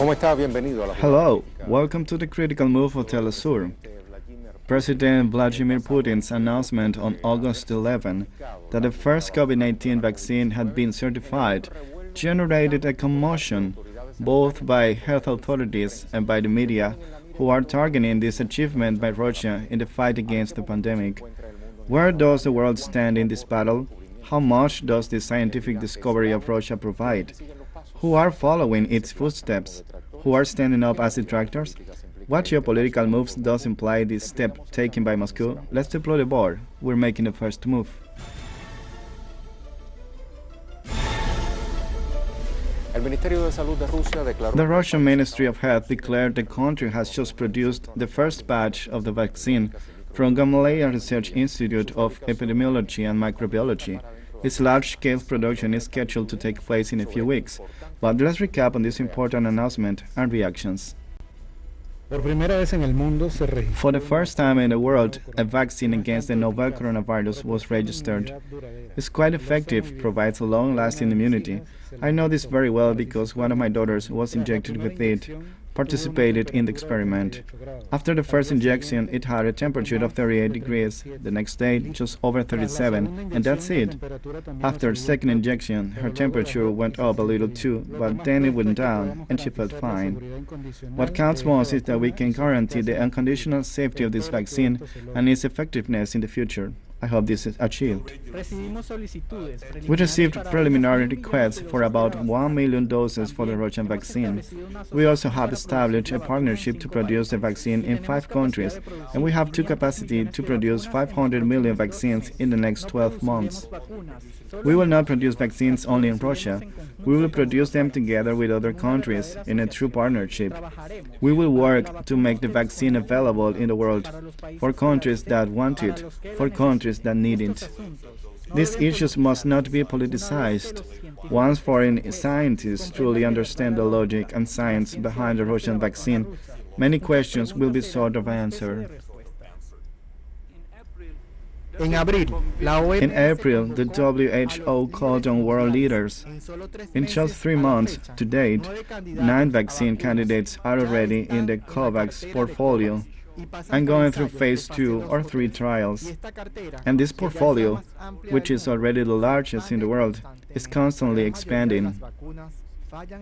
Hello, welcome to the critical move of Telesur. President Vladimir Putin's announcement on August 11 that the first COVID-19 vaccine had been certified generated a commotion both by health authorities and by the media, who are targeting this achievement by Russia in the fight against the pandemic. Where does the world stand in this battle? How much does the scientific discovery of Russia provide? Who are following its footsteps? Who are standing up as detractors? What geopolitical moves does imply this step taken by Moscow? Let's deploy the board. We're making the first move. The Russian Ministry of Health declared the country has just produced the first batch of the vaccine from Gamaleya Research Institute of Epidemiology and Microbiology. Its large-scale production is scheduled to take place in a few weeks. But let's recap on this important announcement and reactions. For the first time in the world, a vaccine against the novel coronavirus was registered. It's quite effective, provides a long-lasting immunity. I know this very well because one of my daughters was injected with it, participated in the experiment. After the first injection, it had a temperature of 38 degrees, the next day just over 37, and that's it. After the second injection, her temperature went up a little too, but then it went down, and she felt fine. What counts most is that we can guarantee the unconditional safety of this vaccine and its effectiveness in the future. I hope this is achieved. We received preliminary requests for about 1 million doses for the Russian vaccine. We also have established a partnership to produce the vaccine in 5 countries, and we have the capacity to produce 500 million vaccines in the next 12 months. We will not produce vaccines only in Russia. We will produce them together with other countries in a true partnership. We will work to make the vaccine available in the world for countries that want it, for countries that need it. These issues must not be politicized. Once foreign scientists truly understand the logic and science behind the Russian vaccine, many questions will be sort of answered. In April, the WHO called on world leaders. In just 3 months to date, 9 vaccine candidates are already in the COVAX portfolio and going through phase 2 or 3 trials. And this portfolio, which is already the largest in the world, is constantly expanding.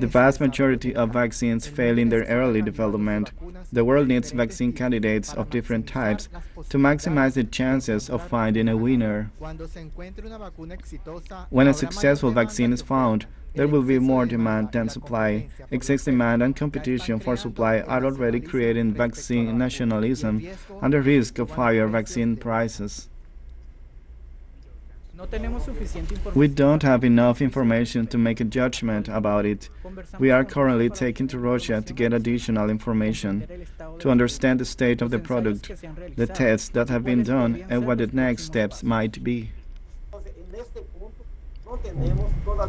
The vast majority of vaccines fail in their early development. The world needs vaccine candidates of different types to maximize the chances of finding a winner. When a successful vaccine is found, there will be more demand than supply. Excess demand and competition for supply are already creating vaccine nationalism and the risk of higher vaccine prices. We don't have enough information to make a judgment about it. We are currently taking to Russia to get additional information, to understand the state of the product, the tests that have been done, and what the next steps might be.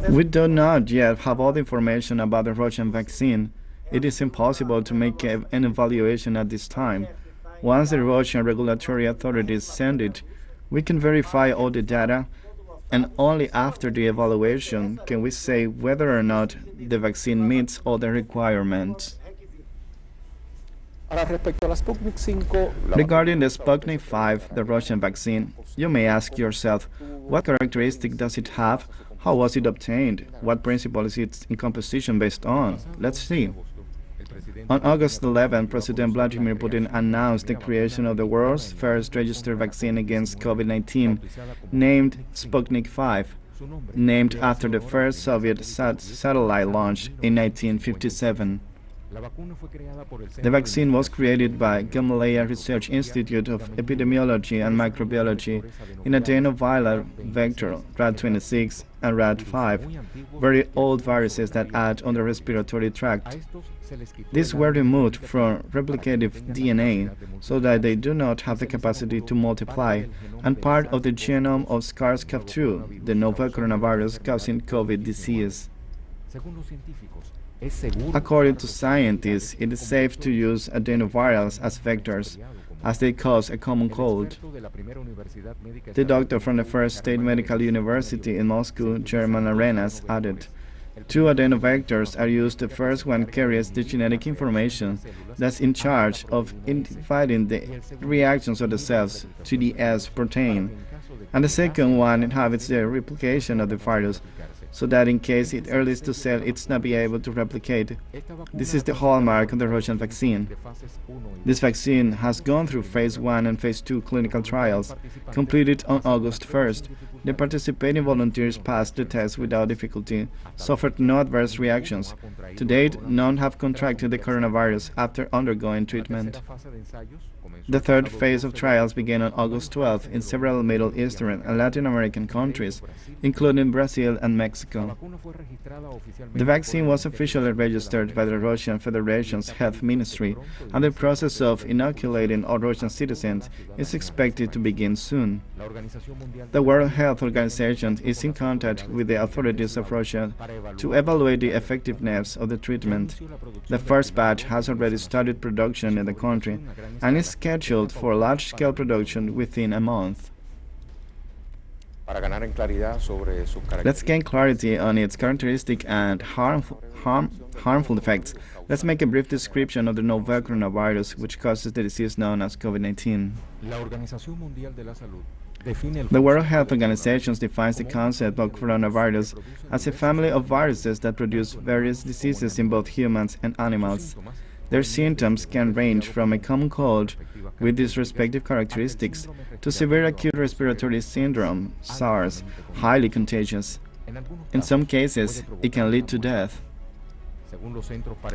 We do not yet have all the information about the Russian vaccine. It is impossible to make an evaluation at this time. Once the Russian regulatory authorities send it, we can verify all the data, and only after the evaluation can we say whether or not the vaccine meets all the requirements. Regarding the Sputnik 5, the Russian vaccine, you may ask yourself, what characteristic does it have? How was it obtained? What principle is its composition based on? Let's see. On August 11, President Vladimir Putin announced the creation of the world's first registered vaccine against COVID-19, named Sputnik 5, named after the first Soviet satellite launch in 1957. The vaccine was created by Gamaleya Research Institute of Epidemiology and Microbiology in adenoviral vector Rad26 and Rad5, very old viruses that act on the respiratory tract. These were removed from replicative DNA so that they do not have the capacity to multiply, and part of the genome of SARS-CoV-2, the novel coronavirus causing COVID disease. According to scientists, it is safe to use adenovirals as vectors, as they cause a common cold. The doctor from the first state medical university in Moscow, German Arenas, added, Two adenovectors are used. The first one carries the genetic information that's in charge of dividing the reactions of the cells to the S protein, and the second one inhibits the replication of the virus, so that in case it earlies to cell, it's not be able to replicate. This is the hallmark of the Russian vaccine. This vaccine has gone through phase 1 and phase 2 clinical trials, completed on August 1st. The participating volunteers passed the test without difficulty, suffered no adverse reactions. To date, none have contracted the coronavirus after undergoing treatment. The third phase of trials began on August 12 in several Middle Eastern and Latin American countries, including Brazil and Mexico. The vaccine was officially registered by the Russian Federation's Health Ministry, and the process of inoculating all Russian citizens is expected to begin soon. The World Health Organization is in contact with the authorities of Russia to evaluate the effectiveness of the treatment. The first batch has already started production in the country and is scheduled for large-scale production within a month. Let's gain clarity on its characteristic and harmful effects. Let's make a brief description of the novel coronavirus, which causes the disease known as COVID-19. The World Health Organization defines the concept of coronavirus as a family of viruses that produce various diseases in both humans and animals. Their symptoms can range from a common cold with these respective characteristics to severe acute respiratory syndrome, SARS, highly contagious. In some cases, it can lead to death.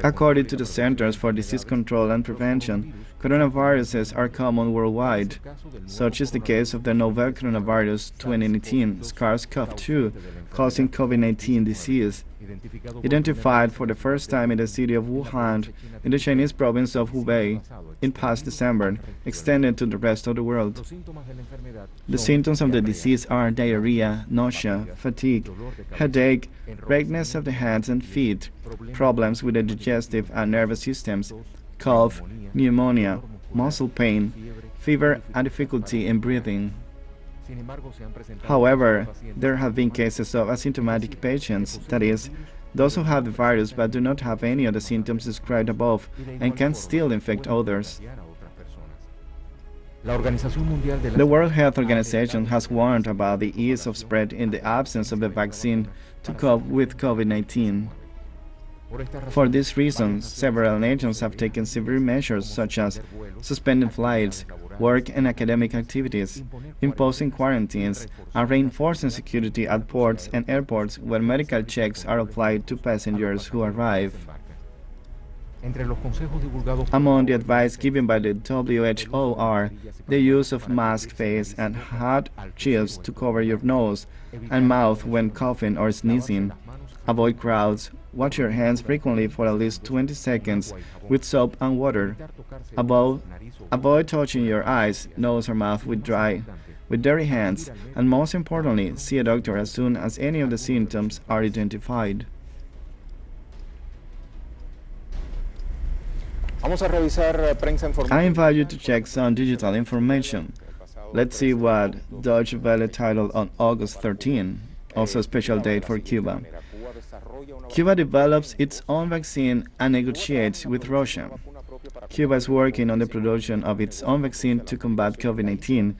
According to the Centers for Disease Control and Prevention, coronaviruses are common worldwide. Such is the case of the novel coronavirus 2019 SARS-CoV-2 causing COVID-19 disease, identified for the first time in the city of Wuhan in the Chinese province of Hubei in past December, extended to the rest of the world. The symptoms of the disease are diarrhea, nausea, fatigue, headache, redness of the hands and feet, problems with the digestive and nervous systems, cough, pneumonia, muscle pain, fever, and difficulty in breathing. However, there have been cases of asymptomatic patients, that is, those who have the virus but do not have any of the symptoms described above and can still infect others. The World Health Organization has warned about the ease of spread in the absence of a vaccine to cope with COVID-19. For this reason, several nations have taken severe measures such as suspending flights, work and academic activities, imposing quarantines, and reinforcing security at ports and airports where medical checks are applied to passengers who arrive. Among the advice given by the WHO are the use of mask, face, and hot shields to cover your nose and mouth when coughing or sneezing. Avoid crowds. Wash your hands frequently for at least 20 seconds with soap and water. Avoid touching your eyes, nose, or mouth with dirty hands, and most importantly, see a doctor as soon as any of the symptoms are identified. I invite you to check some digital information. Let's see what Deutsche Welle titled on August 13, also a special date for Cuba. Cuba develops its own vaccine and negotiates with Russia. Cuba is working on the production of its own vaccine to combat COVID-19,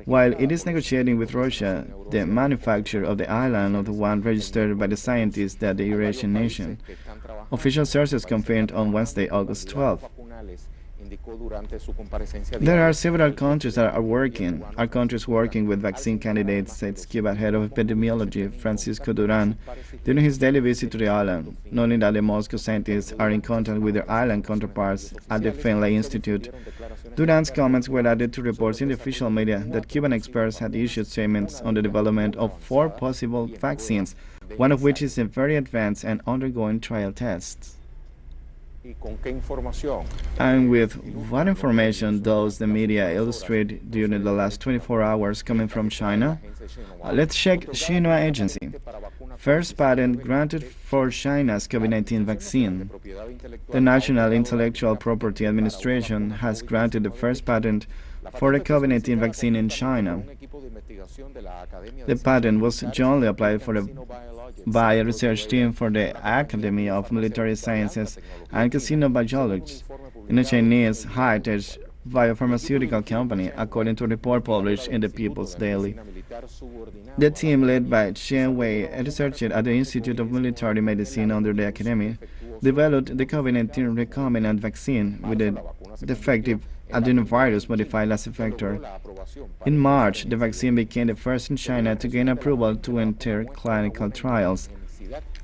while it is negotiating with Russia the manufacture of the island of the one registered by the scientists at the Eurasian nation. Official sources confirmed on Wednesday, August 12. There are several countries that are countries working with vaccine candidates, says Cuba head of epidemiology Francisco Duran during his daily visit to the island, knowing that the Moscow scientists are in contact with their island counterparts at the Finlay Institute. Duran's comments were added to reports in the official media that Cuban experts had issued statements on the development of 4 possible vaccines, one of which is very advanced and undergoing trial tests. And with what information does the media illustrate during the last 24 hours coming from China? Let's check Xinhua Agency. First patent granted for China's COVID-19 vaccine. The National Intellectual Property Administration has granted the first patent for the COVID-19 vaccine in China. The patent was jointly applied by a research team for the Academy of Military Sciences and Casino Biologists in a Chinese high-tech biopharmaceutical company, according to a report published in the People's Daily. The team, led by Chen Wei, a researcher at the Institute of Military Medicine under the Academy, developed the COVID-19 recombinant vaccine with a defective adenovirus-modified last effector. In March, the vaccine became the first in China to gain approval to enter clinical trials.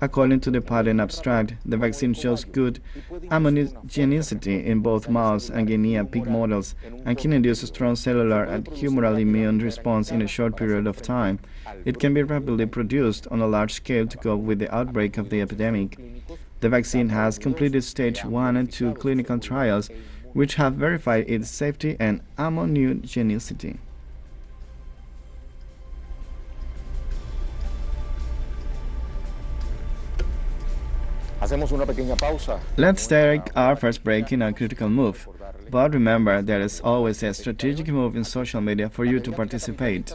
According to the patent abstract, the vaccine shows good immunogenicity in both mouse and guinea pig models and can induce a strong cellular and humoral immune response in a short period of time. It can be rapidly produced on a large scale to cope with the outbreak of the epidemic. The vaccine has completed stage 1 and 2 clinical trials, which have verified its safety and immunogenicity. Let's take our first break in a critical move. But remember, there is always a strategic move in social media for you to participate.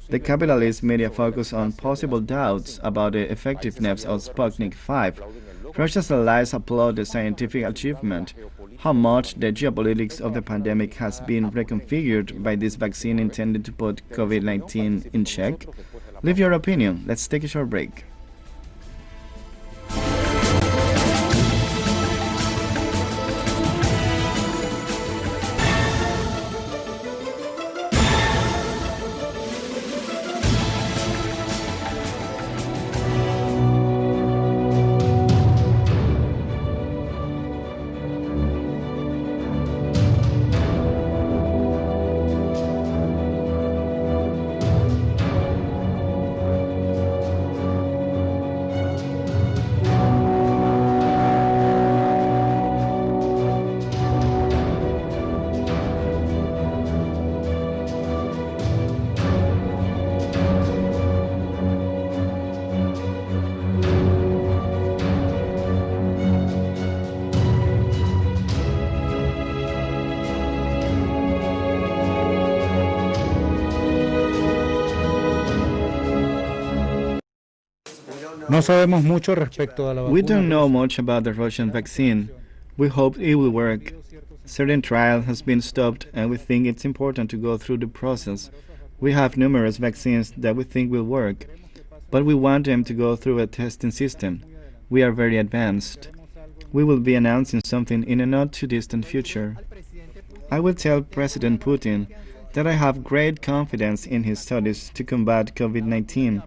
The capitalist media focus on possible doubts about the effectiveness of Sputnik 5. Russia's allies applaud the scientific achievement. How much the geopolitics of the pandemic has been reconfigured by this vaccine intended to put COVID-19 in check? Leave your opinion. Let's take a short break. No sabemos mucho respecto a la vacuna. We don't know much about the Russian vaccine. We hope it will work. Certain trial has been stopped, and we think it's important to go through the process. We have numerous vaccines that we think will work, but we want them to go through a testing system. We are very advanced. We will be announcing something in a not-too-distant future. I will tell President Putin that I have great confidence in his studies to combat COVID-19.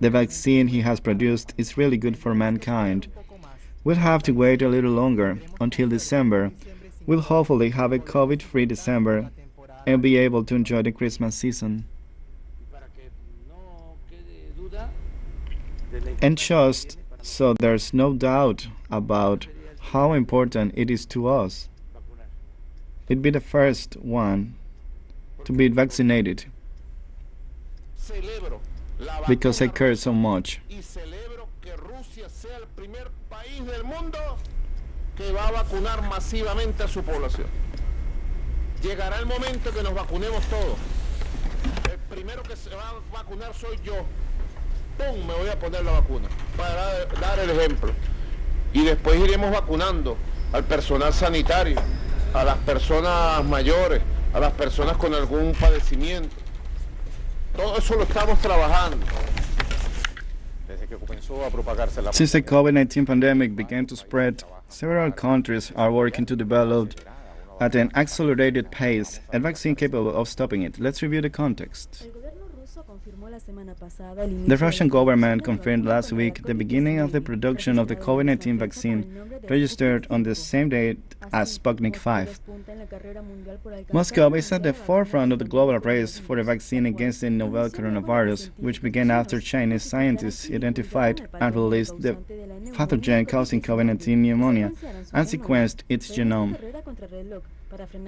The vaccine he has produced is really good for mankind. We'll have to wait a little longer, until December. We'll hopefully have a COVID-free December and be able to enjoy the Christmas season. And just so there's no doubt about how important it is to us, it'd be the first one to be vaccinated, because I care so much. Llegará el momento que nos vacunemos todos. El primero que se va a vacunar soy yo. ¡Pum! Me voy a poner la vacuna para dar el ejemplo. Y después iremos vacunando al personal sanitario, a las personas mayores, a las personas con algún padecimiento. Todo eso lo estamos trabajando. Since the COVID-19 pandemic began to spread, several countries are working to develop at an accelerated pace a vaccine capable of stopping it. Let's review the context. The Russian government confirmed last week the beginning of the production of the COVID-19 vaccine, registered on the same date as Sputnik 5. Moscow is at the forefront of the global race for a vaccine against the novel coronavirus, which began after Chinese scientists identified and released the pathogen causing COVID-19 pneumonia and sequenced its genome.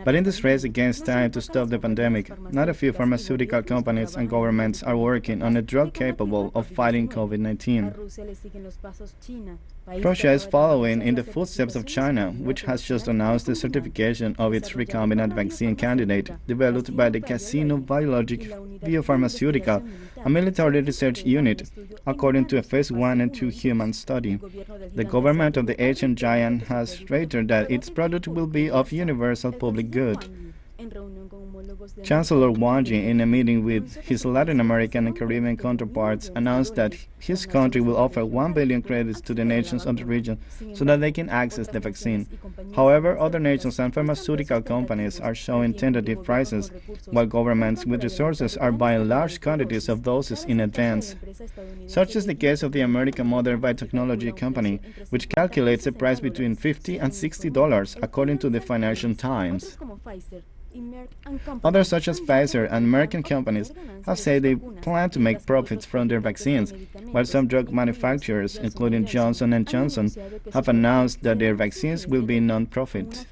But in this race against time to stop the pandemic, not a few pharmaceutical companies and governments are working on a drug capable of fighting COVID-19. Russia is following in the footsteps of China, which has just announced the certification of its recombinant vaccine candidate developed by the Casino Biologic Biopharmaceutical, a military research unit, according to a phase 1 and 2 human study. The government of the Asian giant has reiterated that its product will be of universal public good. Chancellor Wang Yi, in a meeting with his Latin American and Caribbean counterparts, announced that his country will offer 1 billion credits to the nations of the region so that they can access the vaccine. However, other nations and pharmaceutical companies are showing tentative prices, while governments with resources are buying large quantities of doses in advance. Such is the case of the American Modern Biotechnology Company, which calculates a price between $50 and $60, according to the Financial Times. Others, such as Pfizer and American companies, have said they plan to make profits from their vaccines, while some drug manufacturers, including Johnson & Johnson, have announced that their vaccines will be non-profit.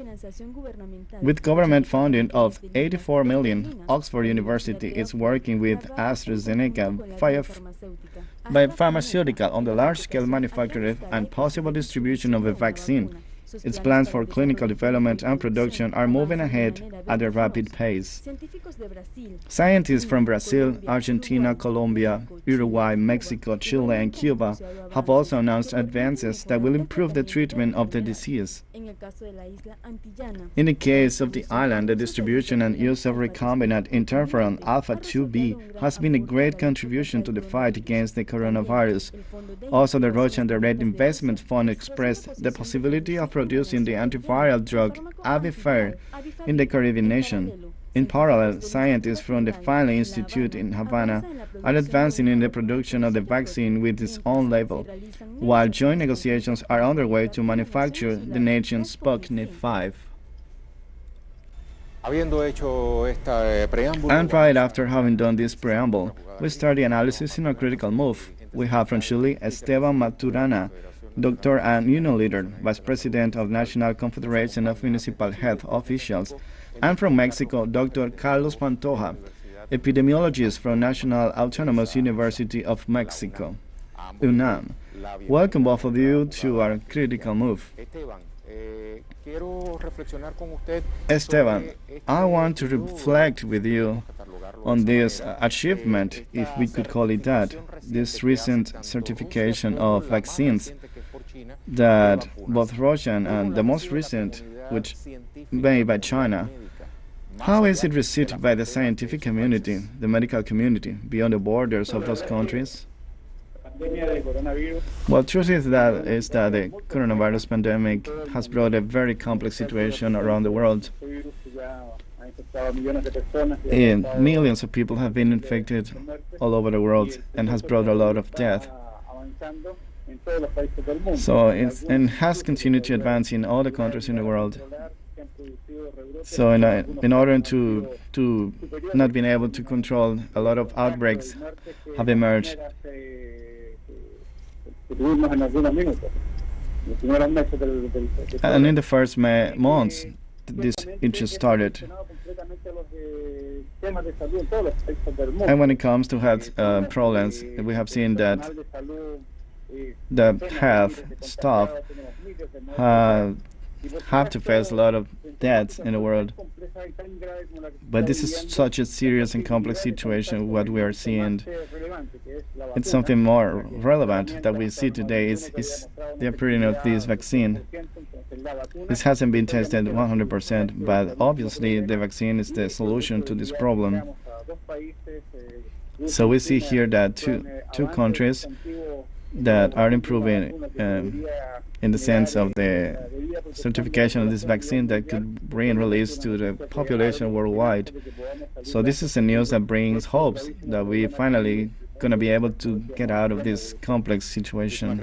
With government funding of $84 million, Oxford University is working with AstraZeneca Biopharmaceutical on the large-scale manufacture and possible distribution of a vaccine. Its plans for clinical development and production are moving ahead at a rapid pace. Scientists from Brazil, Argentina, Colombia, Uruguay, Mexico, Chile, and Cuba have also announced advances that will improve the treatment of the disease. In the case of the island, the distribution and use of recombinant interferon alpha-2b has been a great contribution to the fight against the coronavirus. Also, the Russian Direct Investment Fund expressed the possibility of producing the antiviral drug Avifar in the Caribbean nation. In parallel, scientists from the Finley Institute in Havana are advancing in the production of the vaccine with its own label, while joint negotiations are underway to manufacture the nation's Sputnik V. And right after having done this preamble, we start the analysis in a critical move. We have from Chile Esteban Maturana, doctor and union leader, vice president of National Confederation of Municipal Health Officials, and from Mexico, Dr. Carlos Pantoja, epidemiologist from National Autonomous University of Mexico, UNAM. Welcome both of you to our critical move. Esteban, I want to reflect with you on this achievement, if we could call it that, this recent certification of vaccines that both Russian and the most recent, which made by China. How is it received by the scientific community, the medical community, beyond the borders of those countries? Well, truth is that the coronavirus pandemic has brought a very complex situation around the world. And millions of people have been infected all over the world and has brought a lot of death. So it has continued to advance in all the countries in the world. So in order to not being able to control, a lot of outbreaks have emerged. And in the first months, it just started. And when it comes to health problems, we have seen that the health staff have to face a lot of deaths in the world. But this is such a serious and complex situation, what we are seeing. It's something more relevant that we see today is the appearance of this vaccine. This hasn't been tested 100%, but obviously the vaccine is the solution to this problem. So we see here that two countries that are improving in the sense of the certification of this vaccine that could bring release to the population worldwide. So this is a news that brings hopes that we finally going to be able to get out of this complex situation.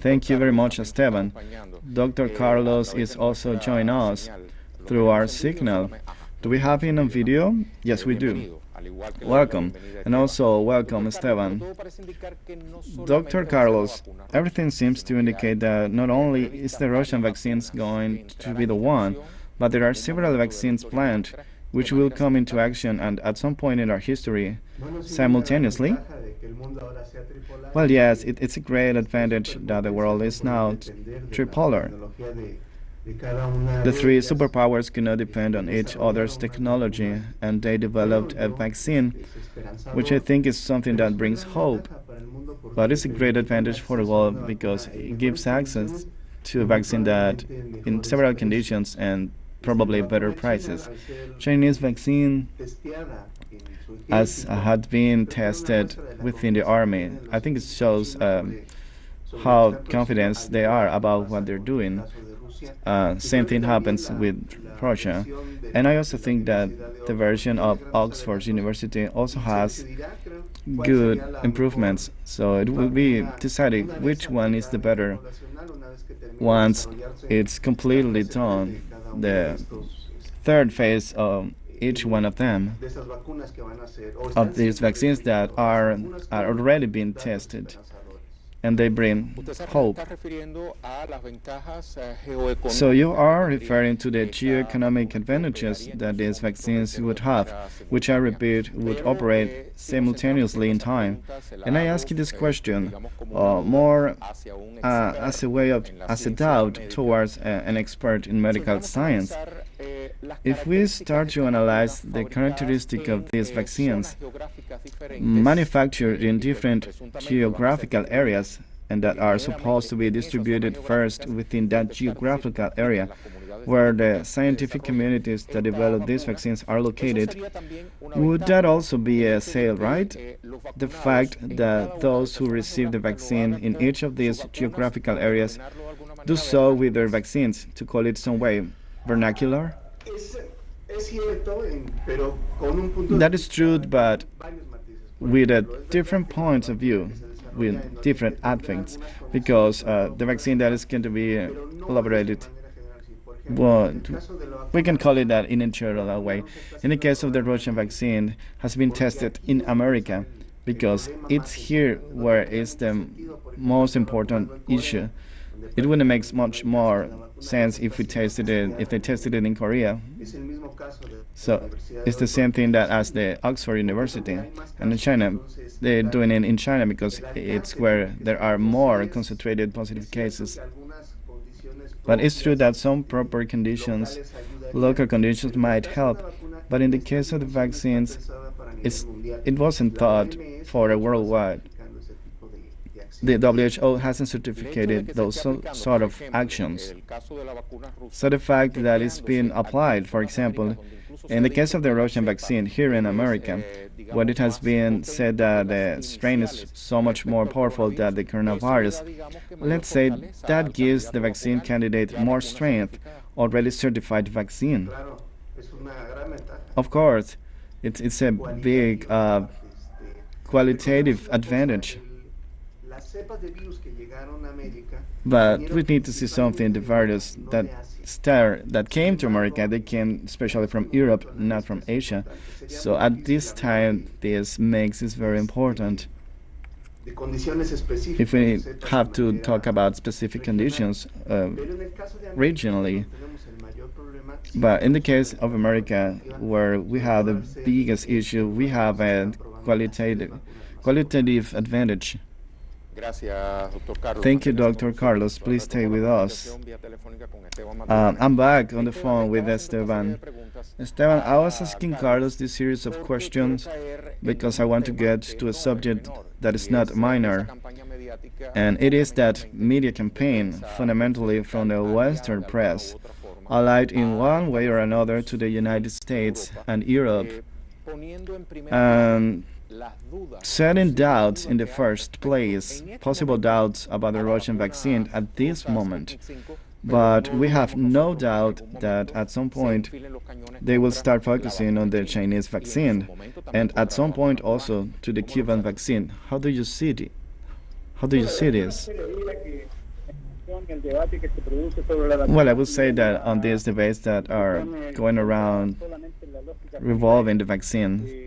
Thank you very much, Esteban. Dr. Carlos is also joining us through our signal. Do we have him on video? Yes, we do. Welcome, and also welcome, Esteban. Dr. Carlos, everything seems to indicate that not only is the Russian vaccines going to be the one, but there are several vaccines planned which will come into action and at some point in our history simultaneously. Well, yes, it's a great advantage that the world is now tripolar. The three superpowers could not depend on each other's technology, and they developed a vaccine, which I think is something that brings hope. But it's a great advantage for the world because it gives access to a vaccine that, in several conditions and probably better prices. Chinese vaccine, as had been tested within the army, I think it shows how confident they are about what they're doing. Same thing happens with Russia. And I also think that the version of Oxford University also has good improvements. So it will be decided which one is the better once it's completely done. The third phase of each one of them, of these vaccines that are already being tested, and they bring hope. So you are referring to the geoeconomic advantages that these vaccines would have, which I repeat would operate simultaneously in time. And I ask you this question more as a doubt towards an expert in medical science. If we start to analyze the characteristic of these vaccines manufactured in different geographical areas and that are supposed to be distributed first within that geographical area where the scientific communities that develop these vaccines are located, would that also be a sale, right? The fact that those who receive the vaccine in each of these geographical areas do so with their vaccines, to call it some way, vernacular? That is true, but with a different points of view, with different aspects, because the vaccine that is going to be elaborated, well, we can call it that in a general way. In the case of the Russian vaccine, has been tested in America, because it's here where is the most important issue. It wouldn't make much more sense if they tested it in Korea. So it's the same thing that as the Oxford University and in China. They're doing it in China because it's where there are more concentrated positive cases. But it's true that some proper conditions, local conditions might help. But in the case of the vaccines, it wasn't thought for a worldwide. The WHO hasn't certificated those sort of actions. So the fact that it's been applied, for example, in the case of the Russian vaccine here in America, when it has been said that the strain is so much more powerful than the coronavirus, let's say that gives the vaccine candidate more strength, already certified vaccine. Of course, it's a big qualitative advantage. But we need to see something. The virus that came to America, they came especially from Europe, not from Asia. So at this time, this makes it very important. If we have to talk about specific conditions regionally, but in the case of America, where we have the biggest issue, we have a qualitative advantage. Thank you, Dr. Carlos. Please stay with us. I'm back on the phone with Esteban. Esteban, I was asking Carlos this series of questions because I want to get to a subject that is not minor, and it is that media campaign, fundamentally from the Western press, allied in one way or another to the United States and Europe, and setting doubts in the first place, possible doubts about the Russian vaccine at this moment. But we have no doubt that at some point they will start focusing on the Chinese vaccine, and at some point also to the Cuban vaccine. How do you see it? How do you see this? Well, I would say that on these debates that are going around revolving the vaccine,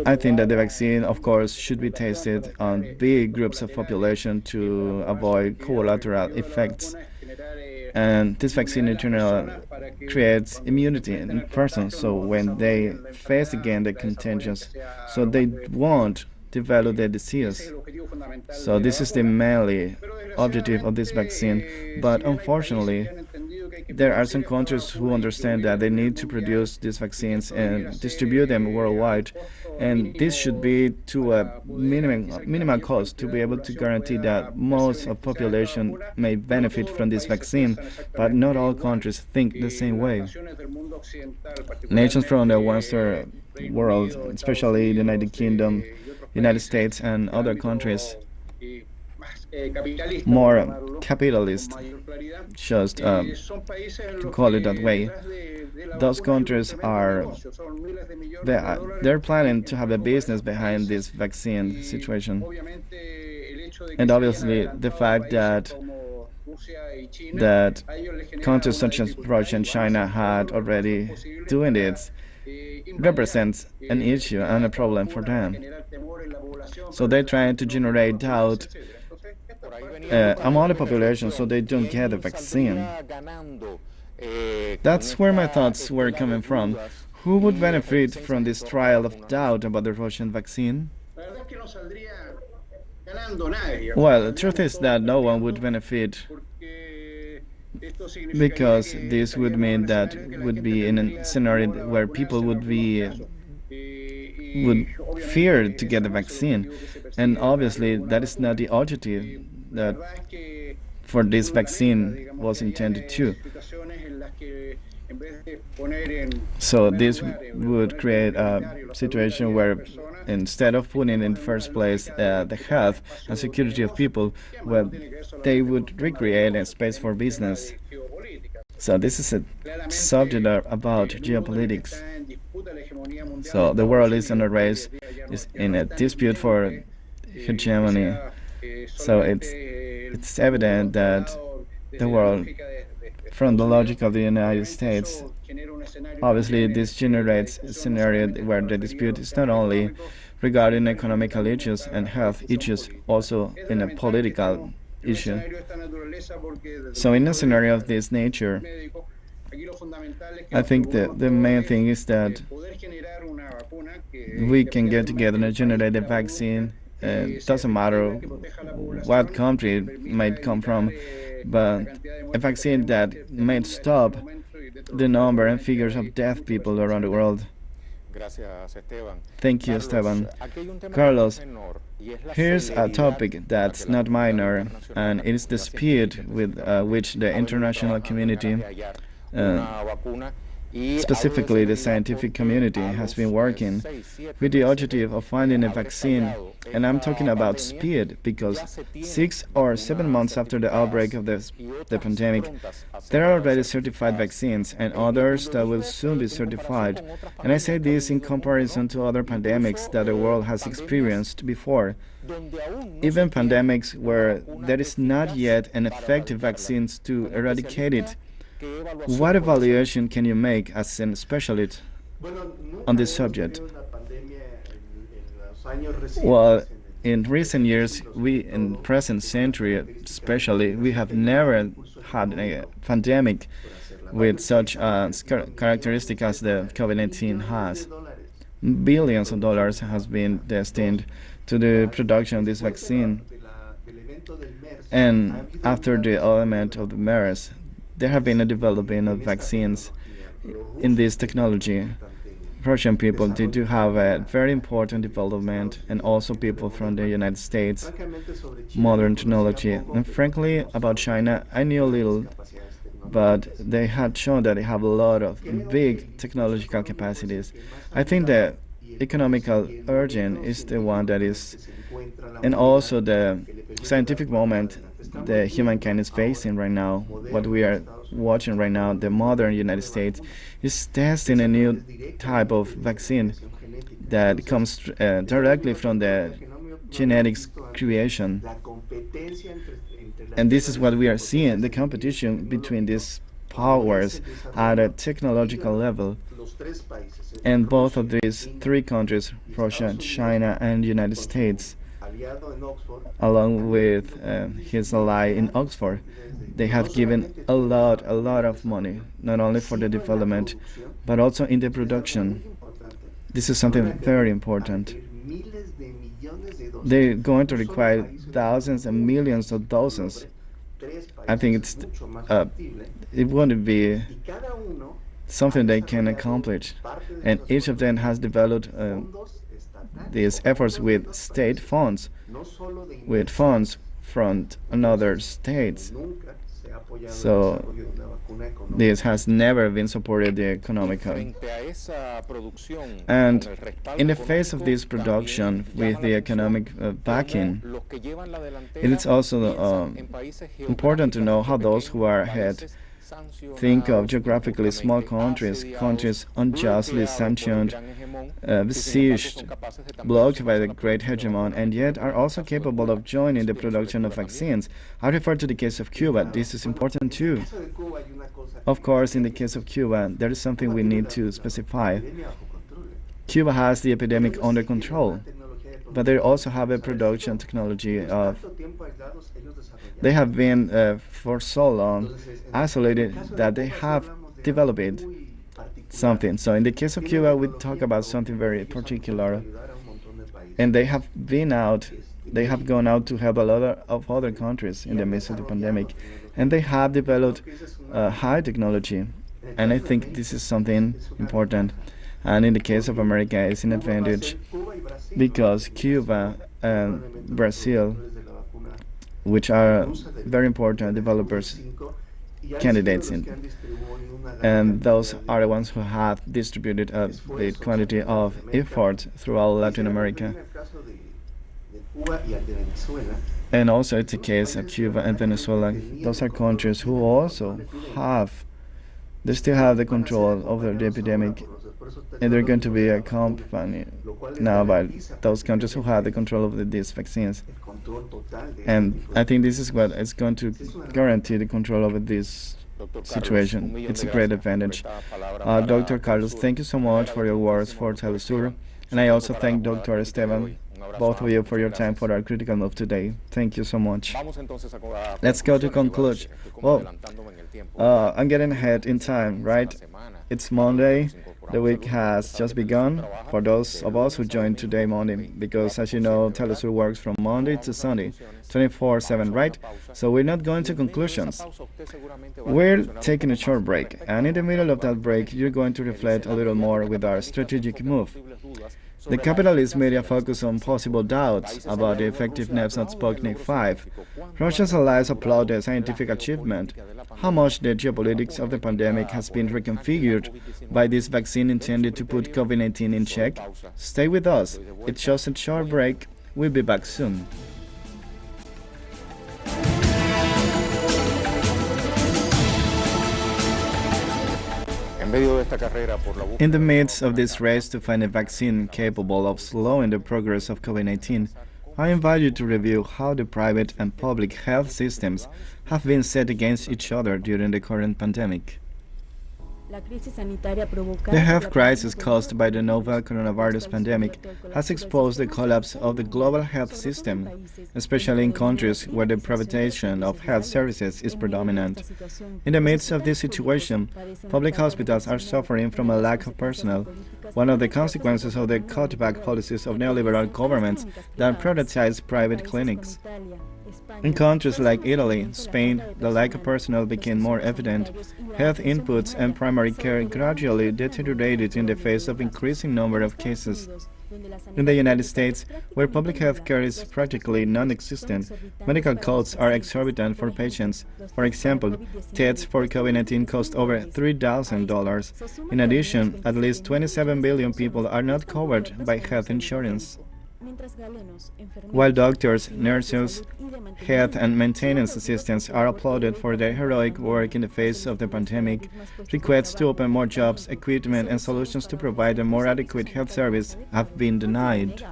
I think that the vaccine, of course, should be tested on big groups of population to avoid collateral effects. And this vaccine in general creates immunity in persons, so when they face again the contagions, so they won't develop the disease. So this is the mainly objective of this vaccine. But unfortunately, there are some countries who understand that they need to produce these vaccines and distribute them worldwide, and this should be to a minimal cost to be able to guarantee that most of population may benefit from this vaccine. But not all countries think the same way. Nations from the Western world, especially the United Kingdom, United States, and other countries, more capitalist, just to call it that way. Those countries they're planning to have a business behind this vaccine situation, and obviously the fact that countries such as Russia and China had already doing it represents an issue and a problem for them. So they're trying to generate doubt among the population so they don't get the vaccine. That's where my thoughts were coming from. Who would benefit from this trial of doubt about the Russian vaccine? Well, the truth is that no one would benefit, because this would mean that would be in a scenario where people would fear to get the vaccine, and obviously that is not the objective that for this vaccine was intended to. So this would create a situation where instead of putting in first place the health and security of people, well, they would recreate a space for business. So this is a subject about geopolitics. So the world is in a race, is in a dispute for hegemony. So it's evident that the world, from the logic of the United States, obviously this generates a scenario where the dispute is not only regarding economical issues and health issues, also in a political issue. So in a scenario of this nature, I think the main thing is that we can get together and generate a vaccine. It doesn't matter what country it might come from, but a vaccine that might stop the number and figures of deaf people around the world. Thank you, Esteban. Carlos, here's a topic that's not minor, and it is the speed with which the international community, specifically the scientific community, has been working with the objective of finding a vaccine. And I'm talking about speed because 6 or 7 months after the outbreak of the pandemic, there are already certified vaccines and others that will soon be certified. And I say this in comparison to other pandemics that the world has experienced before. Even pandemics where there is not yet an effective vaccine to eradicate it. What evaluation can you make as a specialist on this subject? Well, in recent years, in present century especially, we have never had a pandemic with such characteristic as the COVID-19 has. Billions of dollars has been destined to the production of this vaccine. And after the element of the MERS, there have been a development of vaccines in this technology. Russian people, they do have a very important development, and also people from the United States, modern technology. And frankly, about China, I knew a little, but they had shown that they have a lot of big technological capacities. I think the economical urgent is the one that is, and also the scientific moment the humankind is facing right now. What we are watching right now, the modern United States is testing a new type of vaccine that comes directly from the genetics creation. And this is what we are seeing, the competition between these powers at a technological level. And both of these three countries, Russia, China, and the United States, along with his ally in Oxford, they have given a lot of money, not only for the development, but also in the production. This is something very important. They're going to require thousands and millions of doses. I think it wouldn't be something they can accomplish. And each of them has developed these efforts with state funds, with funds from another states. So this has never been supported economically. And in the face of this production with the economic backing, it is also important to know how those who are ahead think of geographically small countries, countries unjustly sanctioned, besieged, blocked by the great hegemon, and yet are also capable of joining the production of vaccines. I refer to the case of Cuba. This is important too. Of course, in the case of Cuba, there is something we need to specify. Cuba has the epidemic under control, but they also have a production technology of. They have been for so long isolated that they have developed something. So in the case of Cuba, we talk about something very particular, and they have gone out to help a lot of other countries in the midst of the pandemic, and they have developed high technology, and I think this is something important. And in the case of America, it's an advantage because Cuba and Brazil, which are very important developers, candidates and those are the ones who have distributed a big quantity of effort throughout Latin America. And also it's the case of Cuba and Venezuela. Those are countries who also they still have the control over the epidemic, and they're going to be accompanied now by those countries who have the control over these vaccines. And I think this is what is going to guarantee the control over this situation. It's a great advantage. Dr. Carlos, thank you so much for your words for Telesur. And I also thank Dr. Esteban, both of you, for your time for our critical move today. Thank you so much. Let's go to conclude. Well, I'm getting ahead in time, right? It's Monday. The week has just begun for those of us who joined today Monday, because as you know, Telesur works from Monday to Sunday, 24/7, right? So we're not going to conclusions. We're taking a short break, and in the middle of that break, you're going to reflect a little more with our strategic move. The capitalist media focus on possible doubts about the effectiveness of Sputnik 5. Russia's allies applaud the scientific achievement. How much the geopolitics of the pandemic has been reconfigured by this vaccine intended to put COVID-19 in check? Stay with us. It's just a short break. We'll be back soon. In the midst of this race to find a vaccine capable of slowing the progress of COVID-19, I invite you to review how the private and public health systems have been set against each other during the current pandemic. The health crisis caused by the novel coronavirus pandemic has exposed the collapse of the global health system, especially in countries where the privatization of health services is predominant. In the midst of this situation, public hospitals are suffering from a lack of personnel, one of the consequences of the cutback policies of neoliberal governments that privatize private clinics. In countries like Italy, Spain, the lack of personnel became more evident. Health inputs and primary care gradually deteriorated in the face of increasing number of cases. In the United States, where public health care is practically non-existent, medical costs are exorbitant for patients. For example, tests for COVID-19 cost over $3,000. In addition, at least 27 billion people are not covered by health insurance. While doctors, nurses, health and maintenance assistants are applauded for their heroic work in the face of the pandemic, requests to open more jobs, equipment, and solutions to provide a more adequate health service have been denied.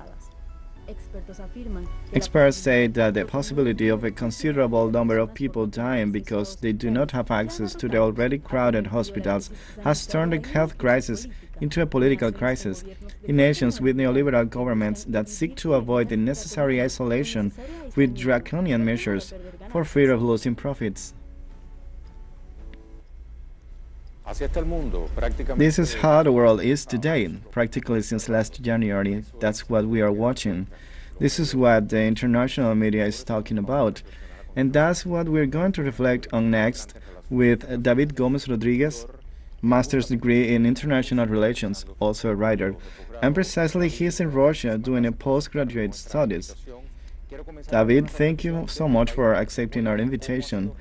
Experts say that the possibility of a considerable number of people dying because they do not have access to the already crowded hospitals has turned the health crisis into a political crisis in nations with neoliberal governments that seek to avoid the necessary isolation with draconian measures for fear of losing profits. This is how the world is today, practically since last January. That's what we are watching. This is what the international media is talking about. And that's what we're going to reflect on next with David Gomez Rodriguez, master's degree in international relations, also a writer. And precisely he's in Russia doing a postgraduate studies. David, thank you so much for accepting our invitation.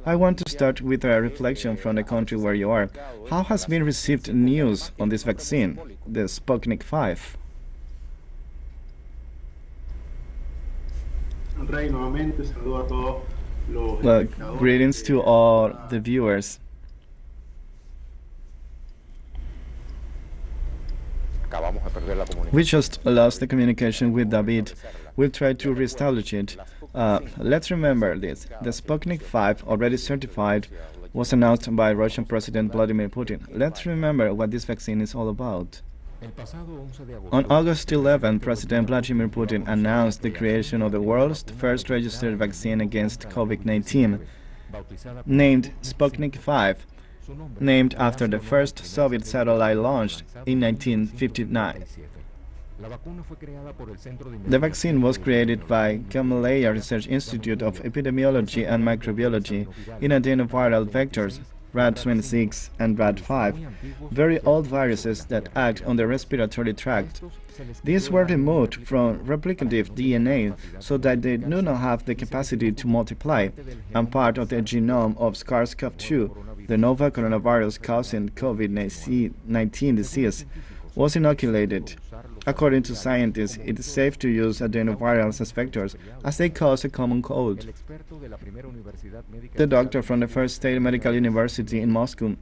I want to start with a reflection from the country where you are. How has been received news on this vaccine, the Sputnik 5? Well, greetings to all the viewers. We just lost the communication with David. We'll try to reestablish it. Let's remember this. The Sputnik 5, already certified, was announced by Russian President Vladimir Putin. Let's remember what this vaccine is all about. On August 11, President Vladimir Putin announced the creation of the world's first registered vaccine against COVID-19, named Sputnik 5, named after the first Soviet satellite launched in 1959. The vaccine was created by Gamaleya Research Institute of Epidemiology and Microbiology in adenoviral vectors, RAD26 and RAD5, very old viruses that act on the respiratory tract. These were removed from replicative DNA so that they do not have the capacity to multiply, and part of the genome of SARS-CoV-2, the novel coronavirus causing COVID-19 disease, was inoculated. According to scientists, it is safe to use adenovirals as vectors, as they cause a common cold. The doctor from the First State Medical University in Moscow,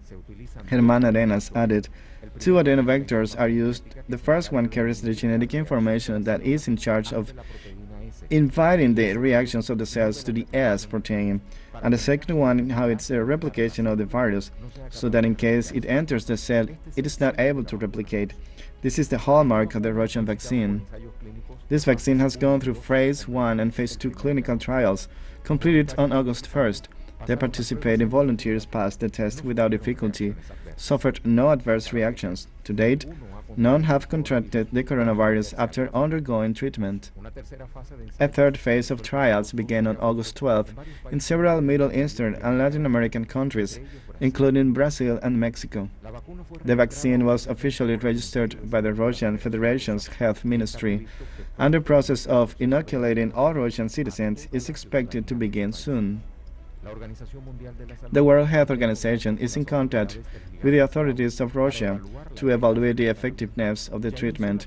Herman Arenas, added, 2 adenovectors are used. The first one carries the genetic information that is in charge of inviting the reactions of the cells to the S protein, and the second one inhabits the replication of the virus, so that in case it enters the cell, it is not able to replicate. This is the hallmark of the Russian vaccine. This vaccine has gone through phase 1 and phase 2 clinical trials, completed on August 1st. The participating volunteers passed the test without difficulty, suffered no adverse reactions. To date, none have contracted the coronavirus after undergoing treatment. A third phase of trials began on August 12 in several Middle Eastern and Latin American countries, including Brazil and Mexico. The vaccine was officially registered by the Russian Federation's Health Ministry, and the process of inoculating all Russian citizens is expected to begin soon. The World Health Organization is in contact with the authorities of Russia to evaluate the effectiveness of the treatment.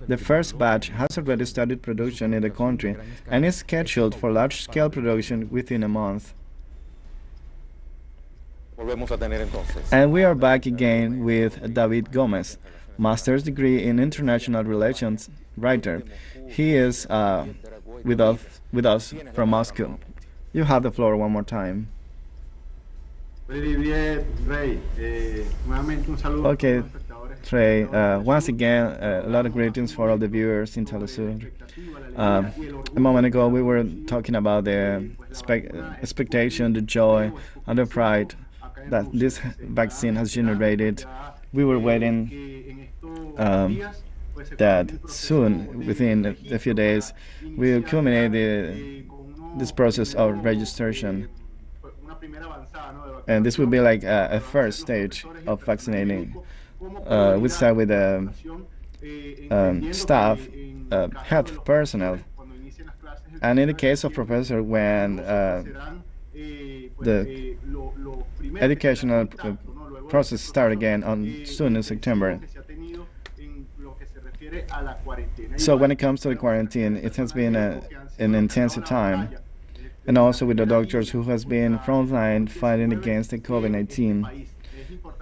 The first batch has already started production in the country and is scheduled for large-scale production within a month. And we are back again with David Gomez, master's degree in international relations, writer. He is with us from Moscow. You have the floor one more time. Okay, Trey, once again, a lot of greetings for all the viewers in Telesur. A moment ago, we were talking about the expectation, the joy, and the pride that this vaccine has generated. We were waiting that soon, within a few days, we'll culminate this process of registration. And this will be like a first stage of vaccinating. We start with staff, health personnel. And in the case of professor, when the educational process start again soon in September. So when it comes to the quarantine, it has been an intensive time. And also with the doctors who has been frontline fighting against the COVID-19,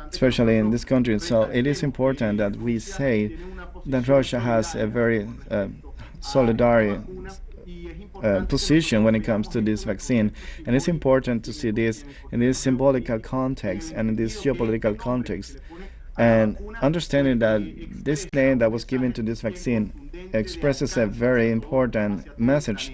especially in this country. So it is important that we say that Russia has a very solidarity position when it comes to this vaccine. And it's important to see this in this symbolical context and in this geopolitical context. And understanding that this name that was given to this vaccine expresses a very important message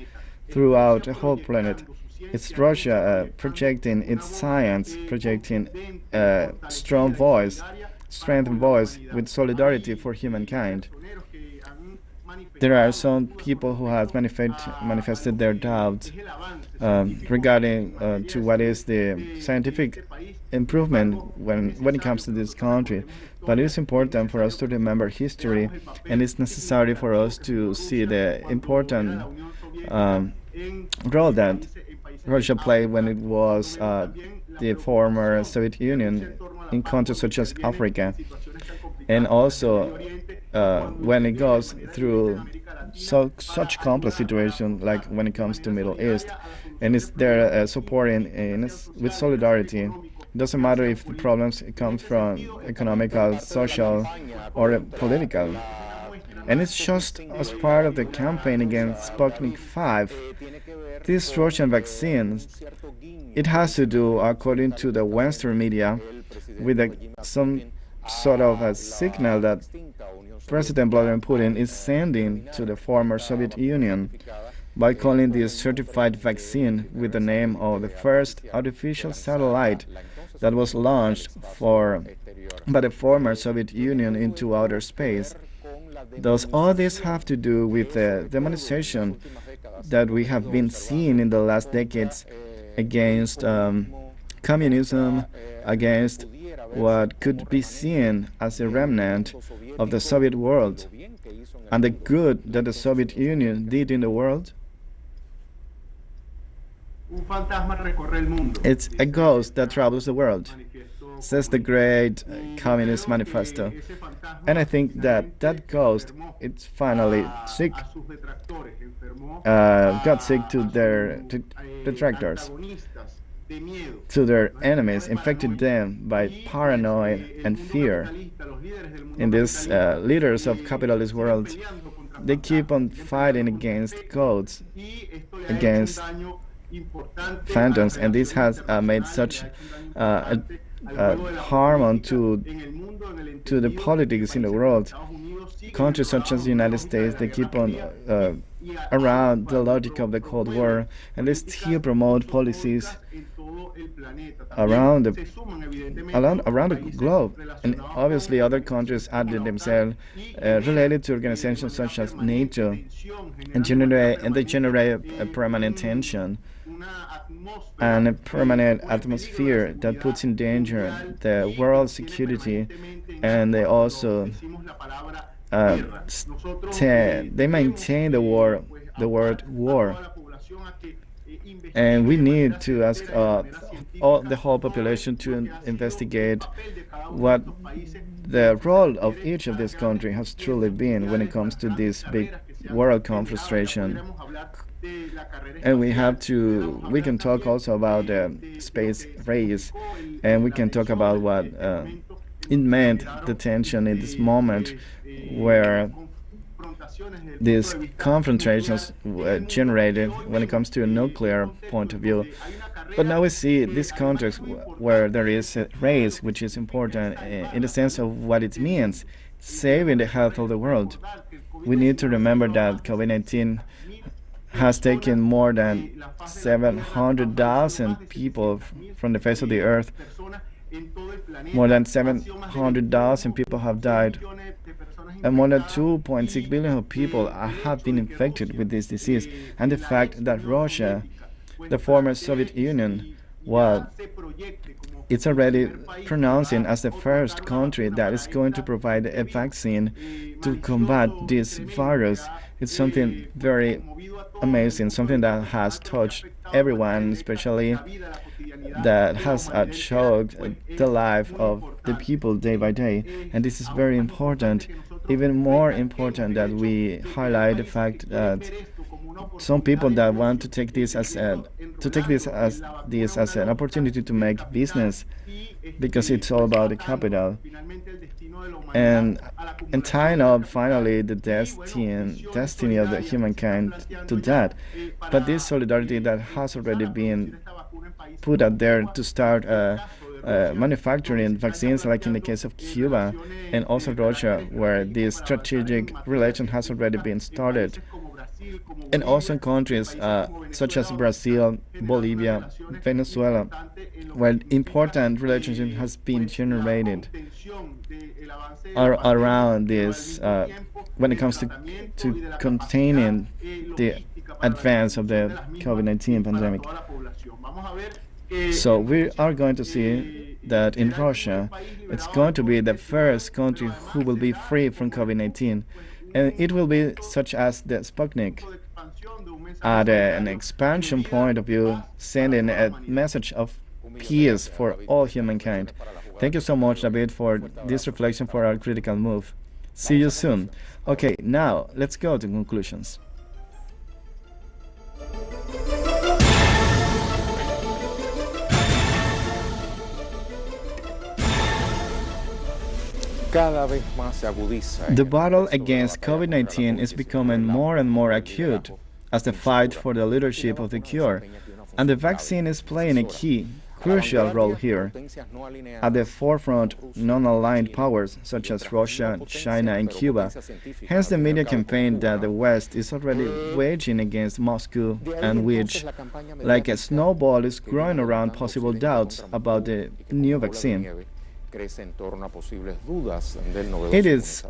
throughout the whole planet. It's Russia projecting its science, projecting a strong voice, strengthened voice with solidarity for humankind. There are some people who have manifested their doubts regarding to what is the scientific improvement when it comes to this country. But it is important for us to remember history, and it's necessary for us to see the important role that Russia played when it was the former Soviet Union in countries such as Africa, and also when it goes through such complex situation like when it comes to Middle East, and it's there supporting with solidarity. It doesn't matter if the problems come from economical, social, or political. And it's just as part of the campaign against Sputnik 5. This Russian vaccine, it has to do, according to the Western media, with some sort of a signal that President Vladimir Putin is sending to the former Soviet Union by calling this certified vaccine with the name of the first artificial satellite that was launched by the former Soviet Union into outer space. Thus, all this have to do with the demonization that we have been seeing in the last decades against communism, against what could be seen as a remnant of the Soviet world, and the good that the Soviet Union did in the world. It's a ghost that travels the world, says the great Communist Manifesto. And I think that that ghost, it's finally sick, got sick to their detractors, to their enemies, infected them by paranoia and fear. In these leaders of capitalist world, they keep on fighting against codes, against phantoms, and this has made such harm to the politics in the world. Countries such as the United States, they keep on around the logic of the Cold War, and they still promote policies around the globe. And obviously other countries added themselves related to organizations such as NATO, and they generate a permanent tension and a permanent atmosphere that puts in danger the world security, and they also they maintain the word war. And we need to ask the whole population to investigate what the role of each of these countries has truly been when it comes to this big world confrontation. And we can talk also about the space race, and we can talk about what it meant, the tension in this moment where these confrontations generated when it comes to a nuclear point of view. But now we see this context where there is a race, which is important in the sense of what it means, saving the health of the world. We need to remember that COVID-19 has taken more than 700,000 people from the face of the earth. More than 700,000 people have died, and more than 2.6 billion people have been infected with this disease. And the fact that Russia, the former Soviet Union, it's already pronouncing as the first country that is going to provide a vaccine to combat this virus. It's something very amazing, something that has touched everyone, especially that has choked the life of the people day by day. And this is very important, even more important that we highlight the fact that some people that want to take this as an opportunity to make business, because it's all about the capital, and tying up finally the destiny of the humankind to that. But this solidarity that has already been put out there to start manufacturing vaccines, like in the case of Cuba and also Russia, where this strategic relation has already been started, and also in countries such as Brazil, Bolivia, Venezuela, where important relationship has been generated around this when it comes to containing the advance of the COVID-19 pandemic. So we are going to see that in Russia, it's going to be the first country who will be free from COVID-19, and it will be such as the Sputnik, at an expansion point of view, sending a message of peace for all humankind. Thank you so much, David, for this reflection for our critical move. See you soon. Okay, now let's go to conclusions. The battle against COVID-19 is becoming more and more acute as the fight for the leadership of the cure, and the vaccine is playing a crucial role here. At the forefront, non-aligned powers such as Russia, China, and Cuba. Hence the media campaign that the West is already waging against Moscow, and which, like a snowball, is growing around possible doubts about the new vaccine. It is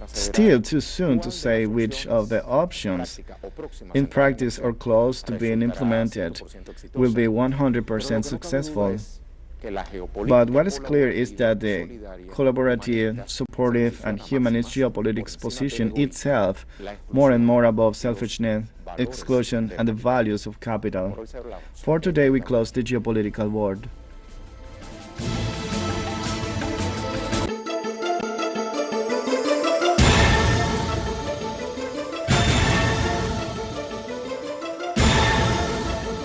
still too soon to say which of the options, in practice or close to being implemented, will be 100% successful. But what is clear is that the collaborative, supportive, and humanist geopolitics position itself more and more above selfishness, exclusion, and the values of capital. For today, we close the geopolitical world.